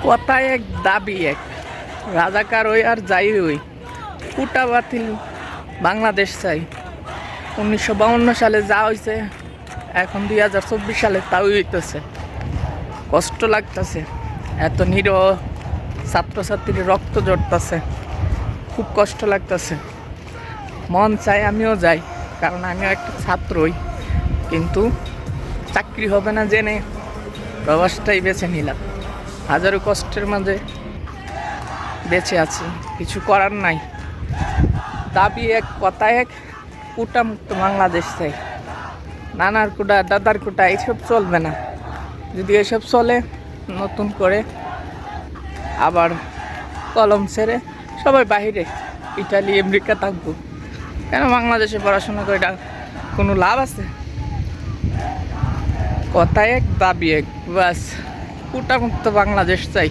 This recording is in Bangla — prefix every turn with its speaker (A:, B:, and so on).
A: কথা এক দাবি এক, রাজাকার ওই আর যাই ওই, কুটা বাতিল বাংলাদেশ চাই। 1952 সালে যা হয়েছে এখন 2024 সালে তাও হইতেছে। কষ্ট লাগতেছে, এত নিরহ ছাত্রছাত্রীর রক্ত জড়তেছে, খুব কষ্ট লাগতেছে। মন চাই আমিও যাই, কারণ আমিও একটা ছাত্রই, কিন্তু চাকরি হবে না জেনে প্রবাসটাই বেছে নিলাম। হাজারো কষ্টের মাঝে বেঁচে আছি, কিছু করার নাই। দাবি এক, কথা এক, কুটা মুক্ত বাংলাদেশ চাই। নানার কুটা দাদার কুটা এইসব চলবে না। যদি এসব চলে, নতুন করে আবার কলম ছেড়ে সবাই বাহিরে ইটালি আমেরিকা থাকবো। কেন বাংলাদেশে পড়াশোনা করে কোনো লাভ আছে? কথা এক, দাবি এক, বাস কুটা মুক্ত বাংলাদেশ চাই।